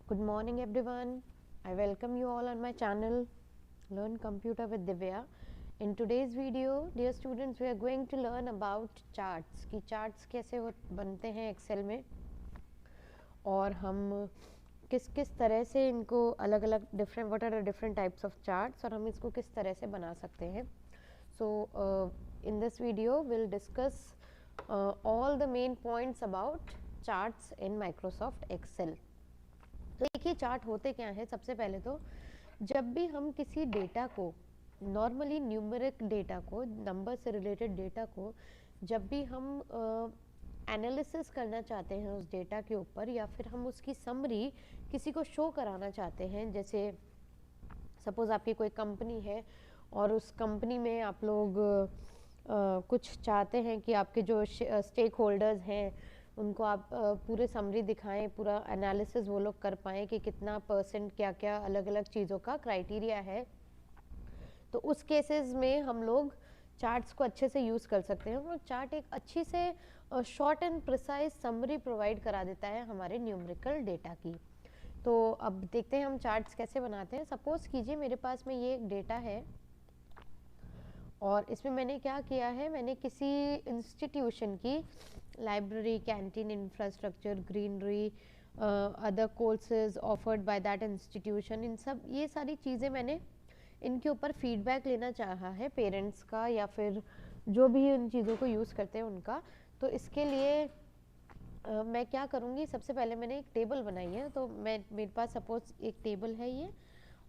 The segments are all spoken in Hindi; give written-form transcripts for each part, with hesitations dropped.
Good morning everyone. I welcome you all on my channel Learn Computer with Divya. In today's video, dear students, we are going to learn about charts कि charts कैसे बनते हैं Excel में और हम किस किस तरह से इनको अलग अलग different what are the different types of charts और हम इसको किस तरह से बना सकते हैं. So in this video we'll discuss all the main points about charts in Microsoft Excel. तो देखिए चार्ट होते क्या हैं. सबसे पहले तो जब भी हम किसी डेटा को नॉर्मली न्यूमेरिक डेटा को नंबर से रिलेटेड डेटा को जब भी हम एनालिसिस करना चाहते हैं उस डेटा के ऊपर या फिर हम उसकी समरी किसी को शो कराना चाहते हैं, जैसे सपोज़ आपकी कोई कंपनी है और उस कंपनी में आप लोग कुछ चाहते हैं कि आपके जो स्टेक होल्डर्स हैं उनको आप पूरे समरी दिखाएं, पूरा एनालिसिस वो लोग कर पाएँ कि कितना परसेंट क्या क्या अलग अलग चीज़ों का क्राइटेरिया है. तो उस केसेस में हम लोग चार्ट्स को अच्छे से यूज़ कर सकते हैं और चार्ट एक अच्छी से short and precise summary provide करा देता है हमारे न्यूमेरिकल डेटा की. तो अब देखते हैं हम चार्ट्स कैसे बनाते हैं. सपोज़ कीजिए मेरे पास में ये एक डेटा है और इसमें मैंने क्या किया है, मैंने किसी इंस्टीट्यूशन की library, canteen, infrastructure, greenery, other courses offered by that institution, इन सब ये सारी चीज़ें मैंने इनके ऊपर फीडबैक लेना चाहा है पेरेंट्स का या फिर जो भी इन चीज़ों को यूज़ करते हैं उनका. तो इसके लिए मैं क्या करूँगी, सबसे पहले मैंने एक टेबल बनाई है. तो मेरे पास सपोज एक टेबल है ये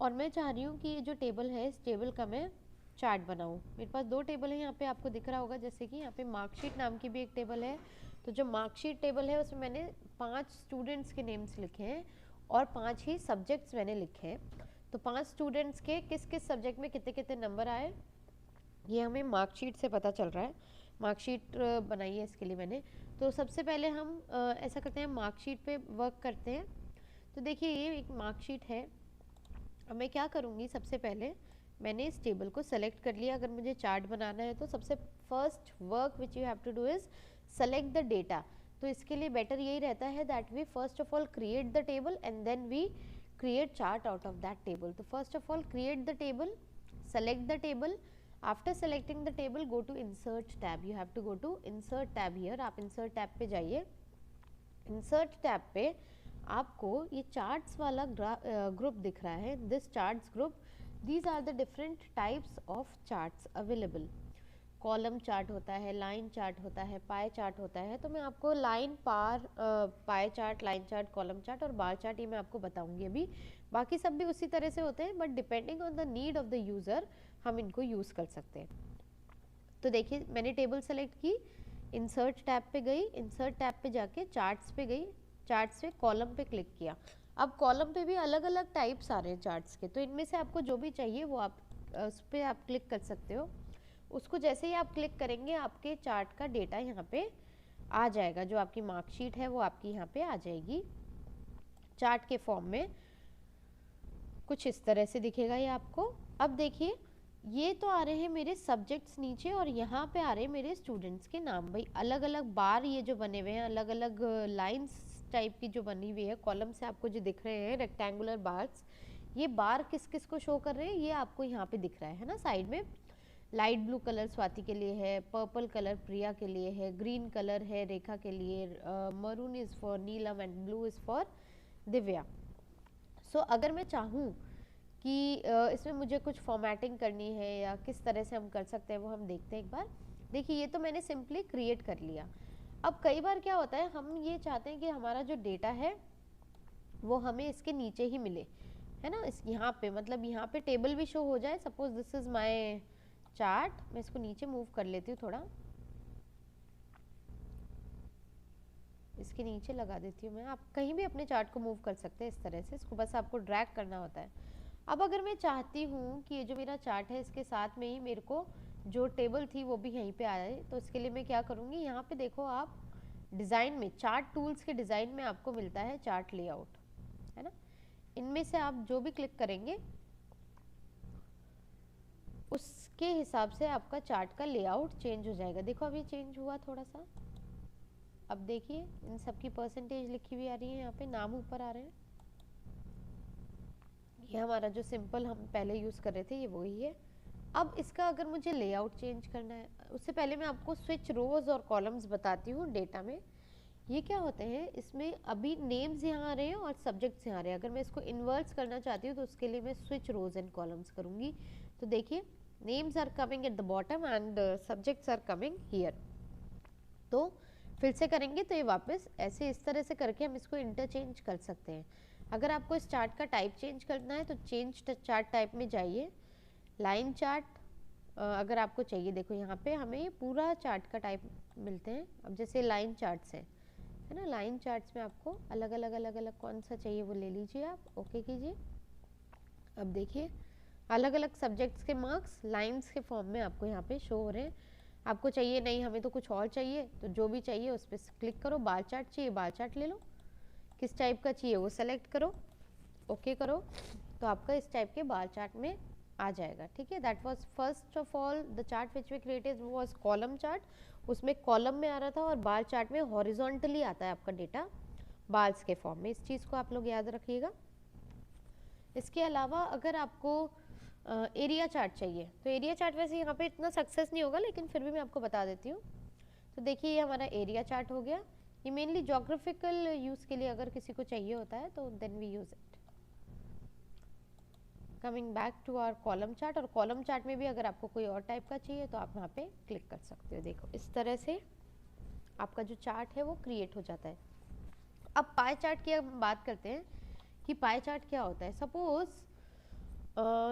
और मैं चाह रही हूँ कि ये जो टेबल है इस टेबल का मैं चार्ट बनाऊँ. मेरे पास दो टेबल है यहाँ पे, आपको दिख रहा होगा जैसे कि यहाँ पे मार्कशीट नाम की भी एक टेबल है. तो जो मार्कशीट टेबल है उसमें मैंने 5 स्टूडेंट्स के नेम्स लिखे हैं और 5 ही सब्जेक्ट्स मैंने लिखे हैं. तो 5 स्टूडेंट्स के किस किस सब्जेक्ट में कितने कितने नंबर आए ये हमें मार्कशीट से पता चल रहा है. मार्कशीट बनाई है इसके लिए मैंने. तो सबसे पहले हम ऐसा करते हैं, मार्कशीट पे वर्क करते हैं. तो देखिए ये एक मार्कशीट है. अब मैं क्या करूँगी, सबसे पहले मैंने इस टेबल को सेलेक्ट कर लिया. अगर मुझे चार्ट बनाना है तो सबसे first work which you have to do is select the data. तो इसके लिए बेटर यही रहता है that we first of all create the table and then we create chart out of that table. So first of all create the table, select the table. After selecting the table go to insert tab. You have to go to insert tab here. आप insert tab पे जाइए. insert tab पे आपको ये charts वाला group दिख रहा है. this charts group, these are the different types of charts available. Column chart होता है, लाइन चार्ट होता है, पाए चार्ट होता है. तो मैं आपको लाइन, पाए chart, line chart, column chart और बार चार्ट ये मैं आपको बताऊंगी अभी. बाकी सब भी उसी तरह से होते हैं but depending on the need of the user हम इनको यूज़ कर सकते हैं. तो देखिए मैंने टेबल सेलेक्ट की, इंसर्ट टैब पे गई, इंसर्ट टैब पे जाके चार्ट्स पे गई, चार्ट्स पे कॉलम पे क्लिक किया. अब कॉलम पे भी अलग अलग टाइप्स आ रहे हैं चार्ट्स के. तो इनमें से आपको जो भी चाहिए वो आप उस पर आप क्लिक कर सकते हो. उसको जैसे ही आप क्लिक करेंगे आपके चार्ट का डेटा यहाँ पे आ जाएगा. जो आपकी मार्कशीट है वो आपकी यहाँ पे आ जाएगी चार्ट के फॉर्म में. कुछ इस तरह से दिखेगा ये आपको. अब देखिए ये तो आ रहे हैं मेरे सब्जेक्ट्स नीचे और यहाँ पे आ रहे हैं मेरे स्टूडेंट्स के नाम. भाई अलग अलग बार ये जो बने हुए हैं, अलग अलग लाइन्स टाइप की जो बनी हुई है कॉलम से आपको जो दिख रहे हैं रेक्टेंगुलर बार्स, ये बार किस किस को शो कर रहे हैं ये आपको यहाँ पे दिख रहा है ना. साइड में लाइट ब्लू कलर स्वाति के लिए है, पर्पल कलर प्रिया के लिए है, ग्रीन कलर है रेखा के लिए, maroon is for Neelam and blue is for Divya. So अगर मैं चाहूँ कि इसमें मुझे कुछ फॉर्मेटिंग करनी है या किस तरह से हम कर सकते हैं वो हम देखते हैं एक बार. देखिए ये तो मैंने सिंपली क्रिएट कर लिया. अब कई बार क्या होता है, हम ये चाहते हैं कि हमारा जो डेटा है वो हमें इसके नीचे ही मिले, है ना. इस यहाँ पे मतलब यहाँ पे टेबल भी शो हो जाए. Suppose this is my chart. मैं इसको नीचे मूव कर लेती हूँ, थोड़ा इसके नीचे लगा देती हूँ मैं. आप कहीं भी अपने चार्ट को मूव कर सकते हैं इस तरह से. इसको बस आपको ड्रैग करना होता है. अब अगर मैं चाहती हूँ कि ये जो मेरा चार्ट है इसके साथ में ही मेरे को जो टेबल थी वो भी यहीं पे आ जाए, तो इसके लिए मैं क्या करूँगी, यहाँ पे देखो आप डिज़ाइन में चार्ट टूल्स के डिज़ाइन में आपको मिलता है चार्ट लेआउट, है ना. इनमें से आप जो भी क्लिक करेंगे उसके हिसाब से आपका चार्ट का लेआउट चेंज हो जाएगा. देखो अभी चेंज हुआ थोड़ा सा. अब देखिए इन सब की परसेंटेज लिखी हुई आ रही है, यहाँ पे नाम ऊपर आ रहे हैं. ये हमारा जो सिंपल हम पहले यूज़ कर रहे थे ये वही है। अब इसका अगर मुझे लेआउट चेंज करना है, उससे पहले मैं आपको स्विच रोज और कॉलम्स बताती हूँ डेटा में। ये क्या होते हैं, इसमें अभी नेम्स यहाँ आ रहे हैं और सब्जेक्ट्स यहाँ आ रहे हैं। अगर मैं इसको इन्वर्स करना चाहती हूँ तो उसके लिए मैं स्विच रोज एंड कॉलम्स करूँगी। तो देखिए, names are coming at the bottom and subjects are coming here. तो फिर से करेंगे तो ये वापस ऐसे इस तरह से करके हम इसको इंटरचेंज कर सकते हैं। अगर आपको इस चार्ट का टाइप चेंज करना है तो चेंज चार्ट टाइप में जाइए, लाइन चार्ट अगर आपको चाहिए, देखो यहाँ पे हमें पूरा चार्ट का टाइप मिलते हैं। अब जैसे लाइन चार्ट्स हैं, है ना, लाइन चार्ट्स में आपको अलग अलग कौन सा चाहिए वो ले लीजिए, आप ओके कीजिए। अब देखिए, अलग अलग सब्जेक्ट्स के मार्क्स लाइंस के फॉर्म में आपको यहाँ पे शो हो रहे हैं। आपको चाहिए नहीं, हमें तो कुछ और चाहिए, तो जो भी चाहिए उस पर क्लिक करो। बार चार्ट चाहिए, बार चार्ट ले लो। किस टाइप का चाहिए वो सेलेक्ट करो, ओके करो, तो आपका इस टाइप के बार चार्ट में आ जाएगा। ठीक है, that was first of all the chart which we created was column chart. उसमें कॉलम में आ रहा था और बार चार्ट में हॉरिजॉन्टली आता है आपका डेटा बार्स के फॉर्म में। इस चीज़ को आप लोग याद रखिएगा। इसके अलावा अगर आपको एरिया चार्ट चाहिए तो एरिया चार्ट वैसे यहाँ पे इतना सक्सेस नहीं होगा, लेकिन फिर भी मैं आपको बता देती हूँ। तो देखिए, ये हमारा एरिया चार्ट हो गया। ये मेनली जोग्राफिकल यूज़ के लिए अगर किसी को चाहिए होता है तो then we use it. Coming back to our column chart, और कॉलम चार्ट में भी अगर आपको कोई और टाइप का चाहिए तो आप वहाँ पे क्लिक कर सकते हो। देखो, इस तरह से आपका जो चार्ट है वो क्रिएट हो जाता है। अब पाई चार्ट की हम बात करते हैं कि पाई चार्ट क्या होता है। सपोज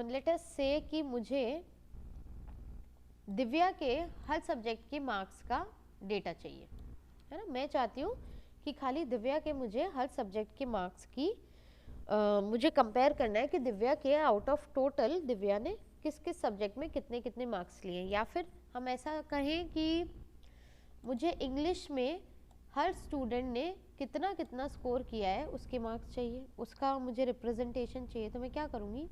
लेट अस से कि मुझे दिव्या के हर सब्जेक्ट के मार्क्स का डेटा चाहिए, है ना। मैं चाहती हूँ कि खाली दिव्या के मुझे हर सब्जेक्ट के मार्क्स की मुझे कंपेयर करना है कि दिव्या के आउट ऑफ टोटल दिव्या ने किस किस सब्जेक्ट में कितने कितने मार्क्स लिए। या फिर हम ऐसा कहें कि मुझे इंग्लिश में हर स्टूडेंट ने कितना कितना स्कोर किया है उसके मार्क्स चाहिए, उसका मुझे रिप्रेजेंटेशन चाहिए। तो मैं क्या करूँगी,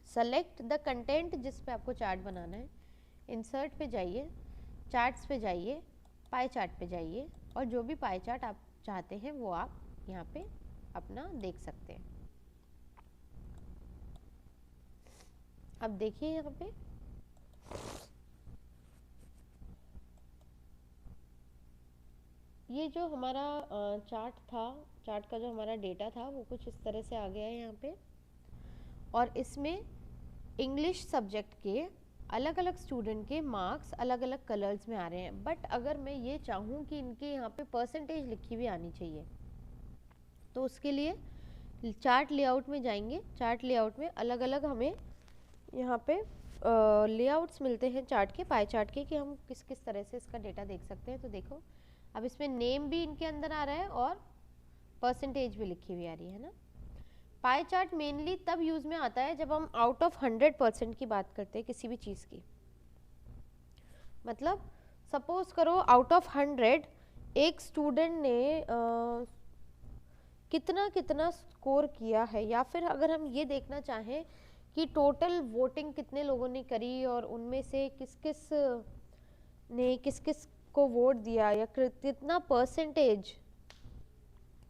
सेलेक्ट द कंटेंट जिस पे आपको चार्ट बनाना है, इंसर्ट पे जाइए, चार्ट्स पे जाइए, पाई चार्ट पे जाइए, और जो भी पाई चार्ट आप चाहते हैं वो आप यहाँ पे अपना देख सकते हैं। अब देखिए यहाँ पे ये जो हमारा चार्ट था, चार्ट का जो हमारा डेटा था वो कुछ इस तरह से आ गया है यहाँ पे। और इसमें इंग्लिश सब्जेक्ट के अलग अलग स्टूडेंट के मार्क्स अलग अलग कलर्स में आ रहे हैं। बट अगर मैं ये चाहूँ कि इनके यहाँ पे परसेंटेज लिखी हुई आनी चाहिए, तो उसके लिए चार्ट लेआउट में जाएंगे। चार्ट लेआउट में अलग अलग हमें यहाँ पे लेआउट्स मिलते हैं चार्ट के, पाई चार्ट के, कि हम किस किस तरह से इसका डेटा देख सकते हैं। तो देखो, अब इसमें नेम भी इनके अंदर आ रहा है और परसेंटेज भी लिखी हुई आ रही है ना। पाई चार्ट मेनली तब यूज में आता है जब हम आउट ऑफ 100% की बात करते हैं किसी भी चीज़ की। मतलब सपोज करो आउट ऑफ 100 एक स्टूडेंट ने कितना कितना स्कोर किया है, या फिर अगर हम ये देखना चाहें कि टोटल वोटिंग कितने लोगों ने करी और उनमें से किस किस ने किस किस को वोट दिया, या कितना परसेंटेज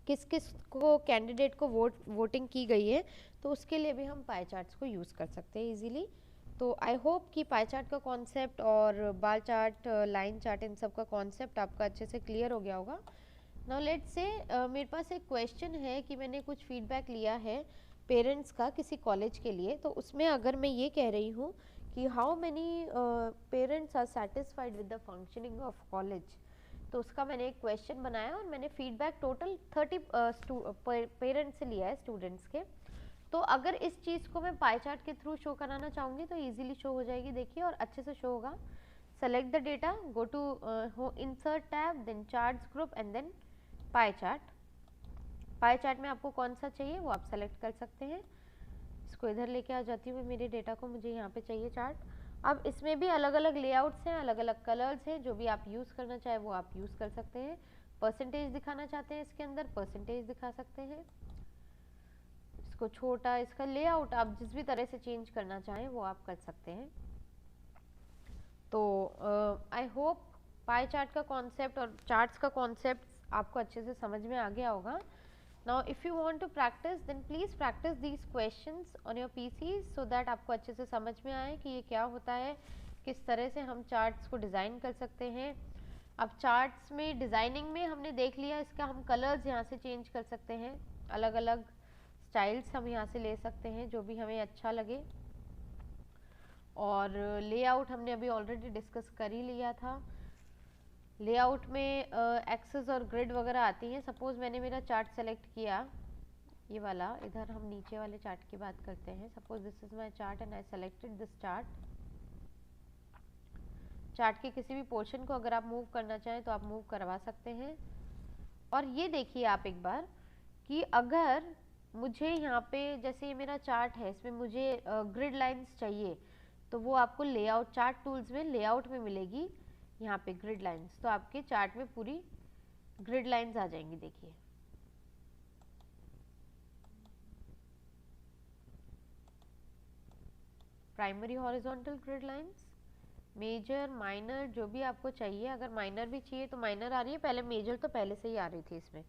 किस किस को कैंडिडेट को वोटिंग की गई है, तो उसके लिए भी हम पाई चार्ट्स को यूज़ कर सकते हैं इजीली। तो आई होप कि पाई चार्ट का कॉन्सेप्ट और बार चार्ट, लाइन चार्ट, इन सब का कॉन्सेप्ट आपका अच्छे से क्लियर हो गया होगा। नाउ लेट्स से मेरे पास एक क्वेश्चन है कि मैंने कुछ फीडबैक लिया है पेरेंट्स का किसी कॉलेज के लिए। तो उसमें अगर मैं ये कह रही हूँ कि how many parents are satisfied with the functioning of college, तो उसका मैंने एक क्वेश्चन बनाया और मैंने फीडबैक टोटल 30 पेरेंट्स से लिया है, स्टूडेंट्स के। तो अगर इस चीज़ को मैं पाई चार्ट के थ्रू शो कराना चाहूँगी तो इजीली शो हो जाएगी, देखिए, और अच्छे से शो होगा। Select the data, go to insert tab, then charts group and then pie chart. Pie chart में आपको कौन सा चाहिए वो आप सेलेक्ट कर सकते हैं। इसको इधर लेके आ जाती हूँ मैं, मेरे डेटा को, मुझे यहाँ पे चाहिए चार्ट। अब इसमें भी अलग अलग लेआउट्स हैं, अलग अलग कलर्स हैं, जो भी आप यूज़ करना चाहे वो आप यूज़ कर सकते हैं। परसेंटेज दिखाना चाहते हैं इसके अंदर, परसेंटेज दिखा सकते हैं। इसको छोटा, इसका लेआउट आप जिस भी तरह से चेंज करना चाहें वो आप कर सकते हैं। तो आई होप पाई चार्ट का कॉन्सेप्ट और चार्ट्स का कॉन्सेप्ट आपको अच्छे से समझ में आ गया होगा। Now if you want to practice then please practice these questions on your PCs so that आपको अच्छे से समझ में आए कि ये क्या होता है, किस तरह से हम चार्ट्स को डिज़ाइन कर सकते हैं। अब चार्ट्स में डिज़ाइनिंग में हमने देख लिया, इसका हम कलर्स यहाँ से चेंज कर सकते हैं, अलग अलग स्टाइल्स हम यहाँ से ले सकते हैं जो भी हमें अच्छा लगे। और लेआउट हमने अभी ऑलरेडी डिस्कस कर ही लिया था। लेआउट में एक्सेस और ग्रिड वगैरह आती हैं। सपोज मैंने मेरा चार्ट सेलेक्ट किया, ये वाला, इधर हम नीचे वाले चार्ट की बात करते हैं। Suppose this is my chart and I selected this chart. Chart के किसी भी पोर्शन को अगर आप मूव करना चाहें तो आप मूव करवा सकते हैं। और ये देखिए आप एक बार कि अगर मुझे यहाँ पे, जैसे ये मेरा चार्ट है, इसमें मुझे ग्रिड लाइंस चाहिए तो वो आपको लेआउट चार्ट टूल्स में लेआउट में मिलेगी, यहाँ पे ग्रिड लाइंस। तो आपके चार्ट में पूरी ग्रिड लाइंस आ जाएंगी। देखिए primary horizontal grid lines, major minor, जो भी आपको चाहिए। अगर माइनर भी चाहिए तो माइनर आ रही है, पहले मेजर तो पहले से ही आ रही थी इसमें,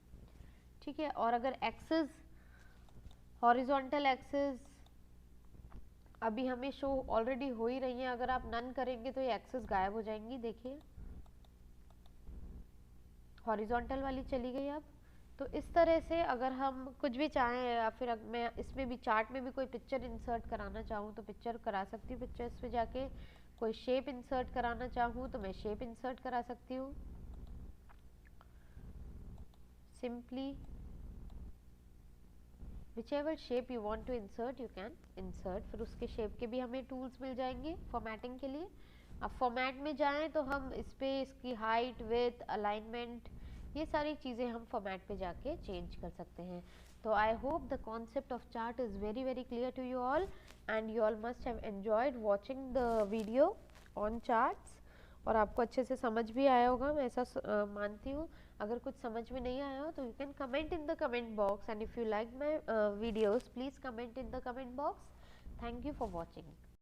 ठीक है। और अगर एक्सेस, हॉरिजॉन्टल एक्सेस अभी हमें शो ऑलरेडी हो ही रही है, अगर आप नन करेंगे तो ये एक्सेस गायब हो जाएंगी। देखिए हॉरिजॉन्टल वाली चली गई। अब तो इस तरह से अगर हम कुछ भी चाहें, या फिर मैं इसमें भी चार्ट में भी कोई पिक्चर इंसर्ट कराना चाहूँ तो पिक्चर करा सकती हूँ। पिक्चर्स पे जाके कोई शेप इंसर्ट कराना चाहूँ तो मैं शेप इंसर्ट करा सकती हूँ। Simply whichever shape you want to insert you can insert। फिर उसके शेप के भी हमें टूल्स मिल जाएंगे फॉर्मेटिंग के लिए। अब फॉर्मेट में जाएं तो हम इस पे इसकी हाइट, विड्थ, अलाइनमेंट, ये सारी चीज़ें हम फॉर्मेट पे जाके चेंज कर सकते हैं। तो I hope the concept of chart is very very clear to you all and you all must have enjoyed watching the video on charts. और आपको अच्छे से समझ भी आया होगा, मैं ऐसा मानती हूँ। अगर कुछ समझ में नहीं आया हो तो you can comment in the comment box and if you like my videos please comment in the comment box. Thank you for watching.